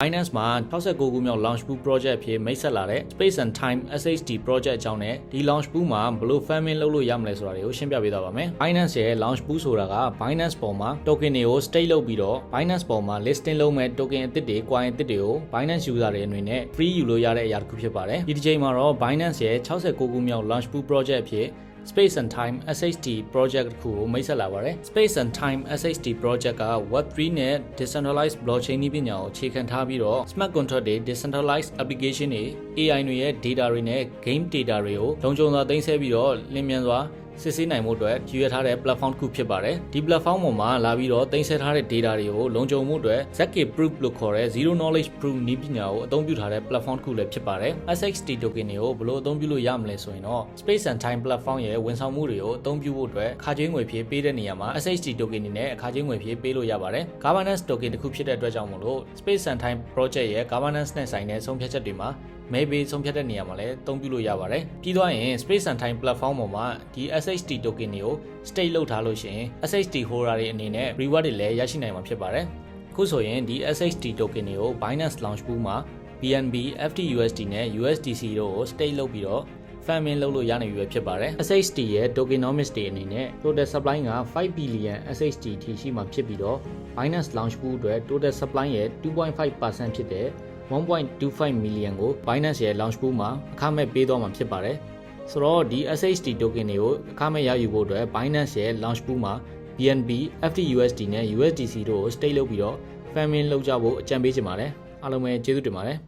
Binance မှာ69ခုမြောက် launch pool project ဖြစ်မိတ်ဆက်လာတဲ့ Space and Time SHD project အကြောင်းနဲ့ဒီ launch pool မှာဘယ်လို farming လုပ်လို့ရမလဲဆိုတာတွေကိုရှင်းပြပေးသွားပါမယ်။ Binance ရဲ့ launch pool ဆိုတာက Binance ပေါ်မှာ token တွေကို stake လုပ်ပြီးတော့ Binance ပေါ်မှာ listing လုပ်မဲ့ token အသစ်တွေ coin အသစ်တွေကို Binance user တွေအနေနဲ့ free ယူလို့ရတဲ့အရာတစ်ခုဖြစ်ပါတယ်။ဒီတစ်ချိန်မှာတော့ Binance ရဲ့69ခုမြောက် launch pool project ဖြစ်Space and Time SHD project တစ်ခုကိုမိတ်ဆက်လာပါတယ်။ Space and Time SHD project က Web3 နဲ့ Decentralized Blockchain နည်းပညာကိုအခြေခံထားပြီးတော့ Smart Contract တွေ Decentralized Application တွေ AI တွေရဲ့ data တွေနဲ့ Game data တွေကိုလုံခြုံစွာသိမ်းဆည်းပြီးတော့လျင်မြန်စွာစစ်ဆေးနိုင်မှုအတွက်ရည်ရွယ်ထားတဲ့ platform တစ်ခုဖြစ်ပါတယ်။ဒီ platform ပေါ်မှာလာပြီးတော့သိမ်းဆည်းထားတဲ့ data တွေကိုလုံခြုံမှုအတွက် ZK Proof လို့ခေါ်တဲ့ Zero Knowledge Proof နည်းပညာကိုအသုံးပြုထားတဲ့ platform တစ်ခုလည်းဖြစ်ပါတယ်။ SHD token တွေကိုဘယ်လိုအသုံးပြုလို့ရမလဲဆိုရင်တော့ Space and Time platform ရဲ့ဝန်ဆောင်မှုတွေကိုအသုံးပြုဖို့အတွက်အခကြေးငွေဖြည့်ပေးတဲ့နေရာမှာ SHD token တွေနဲ့အခကြေးငွေဖြည့်ပေးလို့ရပါတယ်။ Governance token တစ်ခုဖြစ်တဲ့အတွက်ကြောင့်မို့လို့ Space and Time project ရဲ့ governance နဲ့ဆိုင်တဲ့ဆုံးဖြတ်ချက်တွေမှာမဲပေးဆုံးဖြတ်တဲ့နေရာမှာလည်းအသုံးပြုလို့ရပါတယ်။ပြီးသွားရင် Space and Time platform ပေါ်မှာဒီ SHD token တွေကို stake လုပ်ထားလို့ရှိရင် SHD holder တွေအနေနဲ့ reward တွေလည်းရရှိနိုင်မှာဖြစ်ပါတယ်။အခုဆိုရင်ဒီ SHD token တွေကို Binance launch pool မှာ BNB, FTUSD နဲ့ USDC တို့ကို stake လုပ်ပြီးတော့ farming လုပ်လို့ရနိုင်ပြီဖြစ်ပါတယ်။ SHD ရဲ့ tokenomics တွေအနေနဲ့ total supply က5 billion SHD ထိရှိမှာဖြစ်ပြီးတော့ Binance launch pool အတွက် total supply ရဲ့ 2.5% ဖြစ်တဲ့1.25 million ကို Binance ရဲ့ launch pool မှာအခမဲ့ပေးသွားမှာဖြစ်ပါတယ်။ဆိုတော့ဒီ SHD token တွေကိုအခမဲ့ရယူဖို့အတွက် Binance ရဲ့ launch pool မှာ BNB, FTUSD နဲ့ USDC တို့ကို stake လုပ်ပြီးတော့ farming လုပ်ကြဖို့အကြံပေးချင်ပါတယ်။အားလုံးပဲကျေးဇူးတင်ပါတယ်။